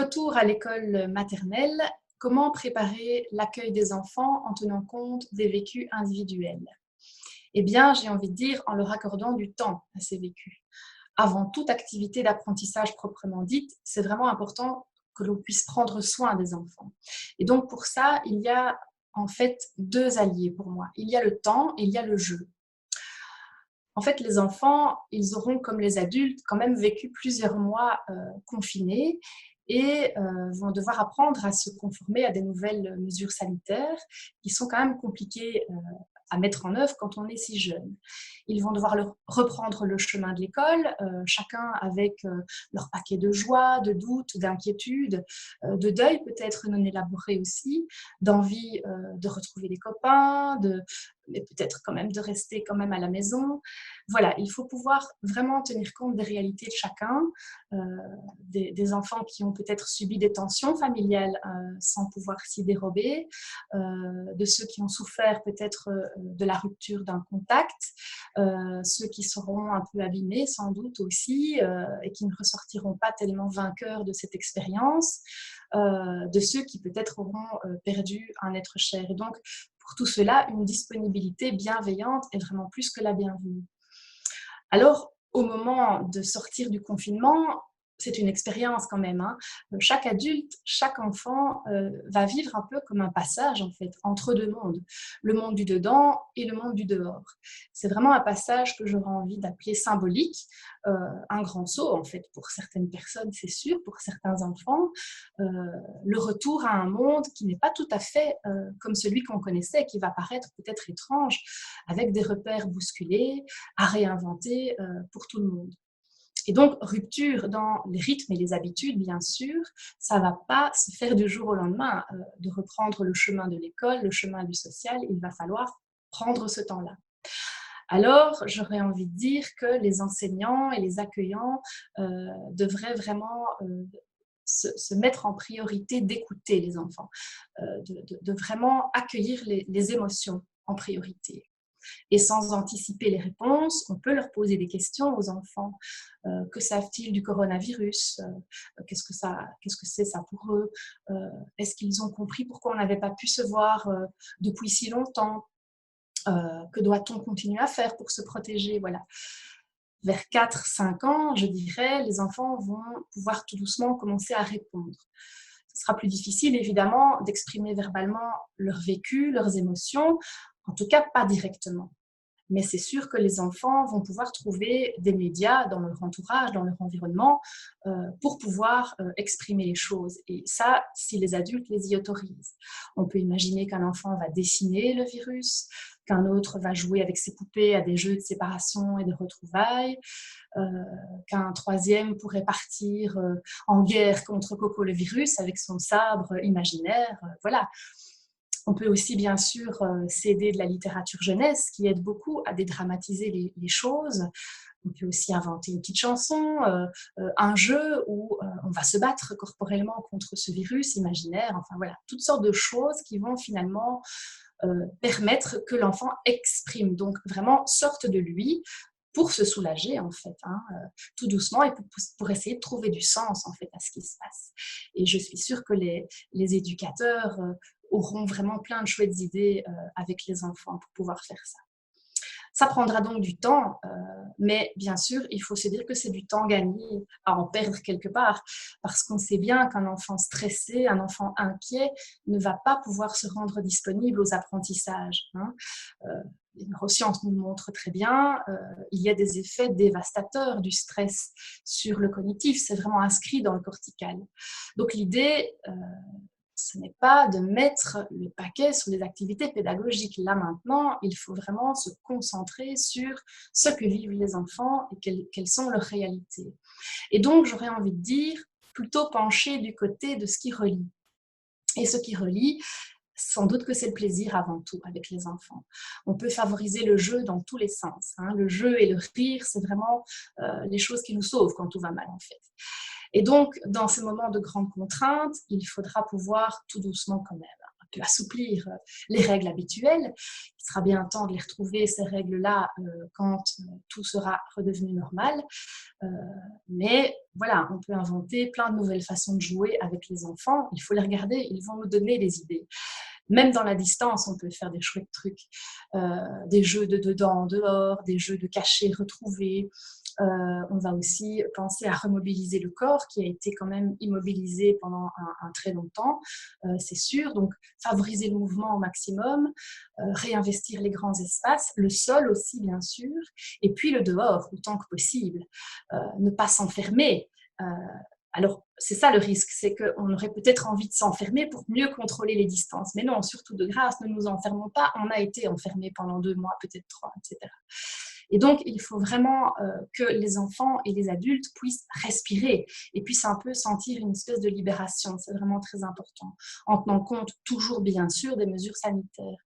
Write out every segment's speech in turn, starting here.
Retour à l'école maternelle, comment préparer l'accueil des enfants en tenant compte des vécus individuels? Eh bien, j'ai envie de dire en leur accordant du temps à ces vécus. Avant toute activité d'apprentissage proprement dite, c'est vraiment important que l'on puisse prendre soin des enfants. Et donc pour ça, il y a en fait deux alliés pour moi. Il y a le temps et il y a le jeu. En fait, les enfants, ils auront, comme les adultes, quand même vécu plusieurs mois confinés et vont devoir apprendre à se conformer à des nouvelles mesures sanitaires qui sont quand même compliquées à mettre en œuvre quand on est si jeune. Ils vont devoir reprendre le chemin de l'école, chacun avec leur paquet de joie, de doutes, d'inquiétudes, de deuil peut-être non élaboré aussi, d'envie de retrouver des copains, mais peut-être quand même de rester quand même à la maison. Voilà, il faut pouvoir vraiment tenir compte des réalités de chacun, euh, des enfants qui ont peut-être subi des tensions familiales sans pouvoir s'y dérober, de ceux qui ont souffert peut-être de la rupture d'un contact, ceux qui seront un peu abîmés sans doute aussi et qui ne ressortiront pas tellement vainqueurs de cette expérience, de ceux qui peut-être auront perdu un être cher. Et donc, pour tout cela, une disponibilité bienveillante est vraiment plus que la bienvenue. Alors, au moment de sortir du confinement, c'est une expérience quand même, hein. Chaque adulte, chaque enfant va vivre un peu comme un passage en fait entre deux mondes, le monde du dedans et le monde du dehors. C'est vraiment un passage que j'aurais envie d'appeler symbolique, un grand saut en fait pour certaines personnes, c'est sûr, pour certains enfants, euh, le retour à un monde qui n'est pas tout à fait comme celui qu'on connaissait, qui va paraître peut-être étrange, avec des repères bousculés, à réinventer pour tout le monde. Et donc, rupture dans les rythmes et les habitudes, bien sûr, ça ne va pas se faire du jour au lendemain. De reprendre le chemin de l'école, le chemin du social, il va falloir prendre ce temps-là. Alors, j'aurais envie de dire que les enseignants et les accueillants devraient vraiment se mettre en priorité d'écouter les enfants, de vraiment accueillir les émotions en priorité. Et sans anticiper les réponses, on peut leur poser des questions aux enfants. Que savent-ils du coronavirus? Qu'est-ce que c'est ça pour eux? Est-ce qu'ils ont compris pourquoi on n'avait pas pu se voir depuis si longtemps? Que doit-on continuer à faire pour se protéger? Voilà. Vers 4-5 ans, je dirais, les enfants vont pouvoir tout doucement commencer à répondre. Ce sera plus difficile, évidemment, d'exprimer verbalement leur vécu, leurs émotions, en tout cas pas directement. Mais c'est sûr que les enfants vont pouvoir trouver des médias dans leur entourage, dans leur environnement, pour pouvoir exprimer les choses. Et ça, si les adultes les y autorisent. On peut imaginer qu'un enfant va dessiner le virus, qu'un autre va jouer avec ses poupées à des jeux de séparation et de retrouvailles, qu'un troisième pourrait partir en guerre contre Coco le virus avec son sabre imaginaire. Voilà. On peut aussi, bien sûr, s'aider de la littérature jeunesse qui aide beaucoup à dédramatiser les choses. On peut aussi inventer une petite chanson, un jeu où on va se battre corporellement contre ce virus imaginaire. Enfin voilà, toutes sortes de choses qui vont finalement permettre que l'enfant exprime, donc vraiment sorte de lui pour se soulager en fait, hein, tout doucement et pour essayer de trouver du sens en fait à ce qui se passe. Et je suis sûre que les éducateurs auront vraiment plein de chouettes idées avec les enfants pour pouvoir faire ça. Ça prendra donc du temps, mais bien sûr, il faut se dire que c'est du temps gagné à en perdre quelque part, parce qu'on sait bien qu'un enfant stressé, un enfant inquiet ne va pas pouvoir se rendre disponible aux apprentissages, hein. Les neurosciences nous le montrent très bien, il y a des effets dévastateurs du stress sur le cognitif, c'est vraiment inscrit dans le cortical. Donc l'idée, ce n'est pas de mettre le paquet sur les activités pédagogiques. Là maintenant, il faut vraiment se concentrer sur ce que vivent les enfants et quelles sont leurs réalités. Et donc, j'aurais envie de dire, plutôt pencher du côté de ce qui relie. Et ce qui relie, sans doute que c'est le plaisir avant tout avec les enfants. On peut favoriser le jeu dans tous les sens, hein. Le jeu et le rire, c'est vraiment les choses qui nous sauvent quand tout va mal en fait. Et donc, dans ces moments de grande contrainte, il faudra pouvoir tout doucement quand même peu assouplir les règles habituelles. Il sera bien temps de les retrouver, ces règles-là, quand tout sera redevenu normal. Mais voilà, on peut inventer plein de nouvelles façons de jouer avec les enfants. Il faut les regarder, ils vont nous donner des idées. Même dans la distance, on peut faire des chouettes trucs. Des jeux de dedans, dehors, des jeux de cachés, retrouvés. On va aussi penser à remobiliser le corps qui a été quand même immobilisé pendant un très longtemps, c'est sûr. Donc, favoriser le mouvement au maximum, réinvestir les grands espaces, le sol aussi, bien sûr, et puis le dehors, autant que possible. Ne pas s'enfermer. Alors, c'est ça le risque, c'est qu'on aurait peut-être envie de s'enfermer pour mieux contrôler les distances. Mais non, surtout de grâce, ne nous enfermons pas. On a été enfermés pendant 2 mois, peut-être 3, etc. Et donc, il faut vraiment que les enfants et les adultes puissent respirer et puissent un peu sentir une espèce de libération. C'est vraiment très important, en tenant compte toujours, bien sûr, des mesures sanitaires.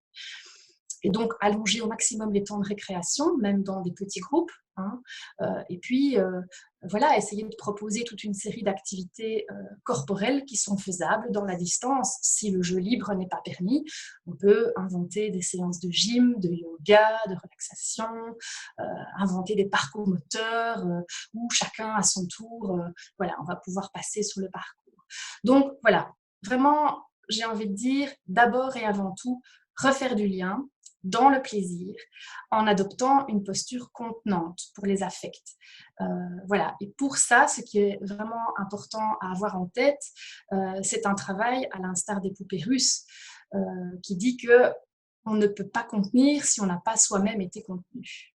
Et donc, allonger au maximum les temps de récréation, même dans des petits groupes. Hein. Et puis, voilà, essayer de proposer toute une série d'activités corporelles qui sont faisables dans la distance. Si le jeu libre n'est pas permis, on peut inventer des séances de gym, de yoga, de relaxation, inventer des parcours moteurs où chacun à son tour, voilà, on va pouvoir passer sur le parcours. Donc, voilà, vraiment, j'ai envie de dire, d'abord et avant tout, refaire du lien dans le plaisir, en adoptant une posture contenante pour les affects. Voilà. Et pour ça, ce qui est vraiment important à avoir en tête, c'est un travail à l'instar des poupées russes, qui dit que on ne peut pas contenir si on n'a pas soi-même été contenu.